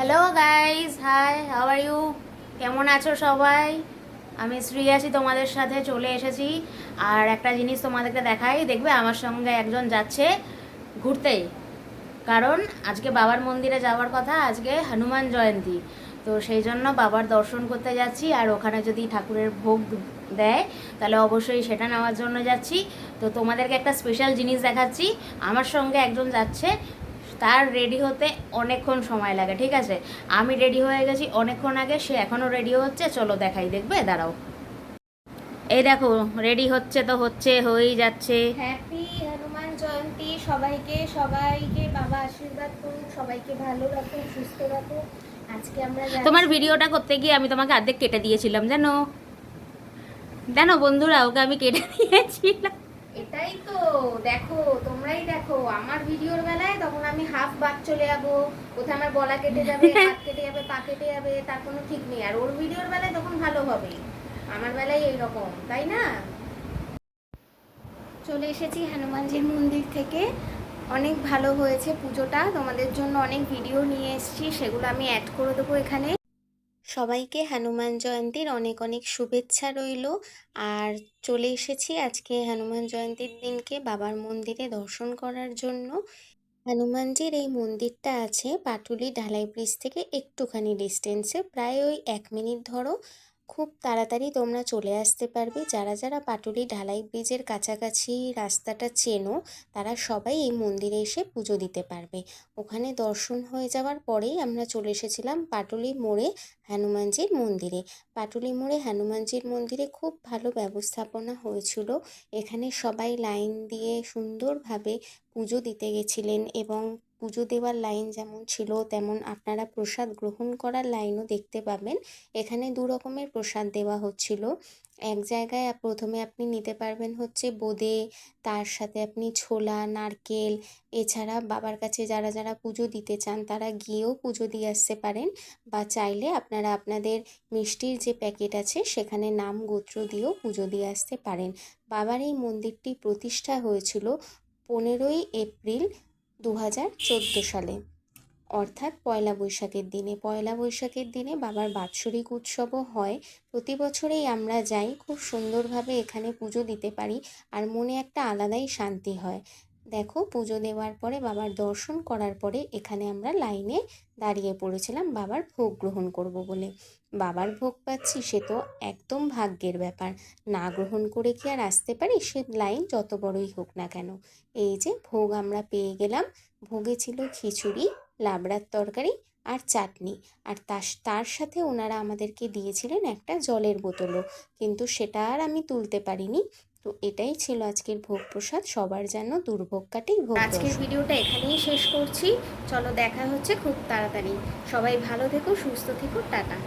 Hello guys, hi, how are you? কেমন আছো সবাই? আমি শ্রীয়াসী তোমাদের সাথে চলে এসেছি। আর একটা জিনিস তোমাদেরকে দেখাই, দেখবে আমার সঙ্গে একজন যাচ্ছে ঘুরতে। কারণ আজকে বাবার মন্দিরে যাওয়ার কথা, আজকে হনুমান জয়ন্তী। তো সেই জন্য বাবার দর্শন করতে যাচ্ছি, আর ওখানে যদি ঠাকুরের ভোগ দেয় তাহলে অবশ্যই সেটা নেওয়ার জন্য যাচ্ছি। তো তোমাদেরকে একটা স্পেশাল জিনিস দেখাচ্ছি। আমার সঙ্গে একজন যাচ্ছে, তার রেডি হতে অনেকক্ষণ সময় লাগে, ঠিক আছে? আমি রেডি হয়ে গেছি অনেকক্ষণ আগে, সে এখনও রেডি হচ্ছে। চলো দেখাই, দেখবে, দাঁড়াও। এই দেখো, রেডি হচ্ছে তো হচ্ছে, হয়েই যাচ্ছে। হ্যাপি হনুমান জয়ন্তী সবাইকে। সবাইকে বাবা আশীর্বাদ করুন, সবাইকে ভালো রাখুন, সুস্থ রাখুন। আজকে আমরা তোমার যাচ্ছি। ভিডিওটা করতে গিয়ে আমি তোমাকে অর্ধেক কেটে দিয়েছিলাম, জানো? জানো বন্ধুরা, ওকে আমি কেটে দিয়েছিলাম। এটাই তো, দেখো, তোমরাই দেখো আমার ভিডিওর বেলায় তখন আমি হাফ বাদ চলে যাবো, কোথায় আমার গলা কেটে যাবে, হাত কেটে যাবে, পা কেটে যাবে, তার কোনো ঠিক নেই। আর ওর ভিডিওর বেলায় তখন ভালো হবে, আমার বেলায় এইরকম, তাই না? চলে এসেছি হনুমানজির মন্দির থেকে। অনেক ভালো হয়েছে পুজোটা, তোমাদের জন্য অনেক ভিডিও নিয়ে এসেছি, সেগুলো আমি অ্যাড করে দেবো এখানে। সবাইকে হনুমান জয়ন্তীর অনেক অনেক শুভেচ্ছা রইল। আর চলে এসেছি আজকে হনুমান জয়ন্তীর দিনকে বাবার মন্দিরে দর্শন করার জন্য। হনুমানজির এই মন্দিরটা আছে পাটুলি ঢালাই ব্রিজ থেকে একটুখানি ডিস্টেন্সে, প্রায় ওই 1 মিনিট ধরো। খুব তাড়াতাড়ি তোমরা চলে আসতে পারবে। যারা যারা পাটুলি ঢালাই ব্রিজের কাছাকাছি রাস্তাটা চেনো, তারা সবাই এই মন্দিরে এসে পুজো দিতে পারবে। ওখানে দর্শন হয়ে যাওয়ার পরেই আমরা চলে এসেছিলাম পাটুলি মোড়ে হনুমানজির মন্দিরে। পাটুলি মোড়ে হনুমানজির মন্দিরে খুব ভালো ব্যবস্থাপনা হয়েছিল। এখানে সবাই লাইন দিয়ে সুন্দরভাবে পুজো দিতে গেছিলেন, এবং পুজো দেওয়ার লাইন যেমন ছিল তেমন আপনারা প্রসাদ গ্রহণ করার লাইনও দেখতে পাবেন। এখানে 2 রকমের প্রসাদ দেওয়া হচ্ছিল। এক জায়গায় প্রথমে আপনি নিতে পারবেন হচ্ছে বোঁদে, তার সাথে আপনি ছোলা, নারকেল। এছাড়া বাবার কাছে যারা যারা পুজো দিতে চান তারা গিয়েও পুজো দিয়ে আসতে পারেন, বা চাইলে আপনারা আপনাদের মিষ্টির যে প্যাকেট আছে সেখানে নাম গোত্র দিয়েও পুজো দিয়ে আসতে পারেন। বাবার এই মন্দিরটি প্রতিষ্ঠা হয়েছিল 15ই এপ্রিল 2014 সালে, অর্থাৎ পয়লা বৈশাখের দিনে। পয়লা বৈশাখের দিনে বাবার বাৎসরিক উৎসবও হয়। প্রতি বছরেই আমরা যাই, খুব সুন্দরভাবে এখানে পুজো দিতে পারি, আর মনে একটা আলাদাই শান্তি হয়। দেখো, পুজো দেওয়ার পরে বাবার দর্শন করার পরে এখানে আমরা লাইনে দাঁড়িয়ে পড়েছিলাম বাবার ভোগ গ্রহণ করব বলে। বাবার ভোগ পাচ্ছি সে তো একদম ভাগ্যের ব্যাপার, না গ্রহণ করে কি আর আসতে পারি? সে লাইন যত বড়ই হোক না কেন। এই যে ভোগ আমরা পেয়ে গেলাম। ভোগে ছিল খিচুড়ি, লাবড়ার তরকারি আর চাটনি। আর তার সাথে ওনারা আমাদেরকে দিয়েছিলেন একটা জলের বোতলও, কিন্তু সেটা আর আমি তুলতে পারিনি। তো এটাই ছিল আজকের ভোগ প্রসাদ। সবার যেন দুর্ভোগ কাটেই ভোগ দর্শন। আজকের ভিডিওটা এখানেই শেষ করছি। চলো দেখা হচ্ছে খুব তাড়াতাড়ি। সবাই ভালো থেকো, সুস্থ থেকো, টাটা।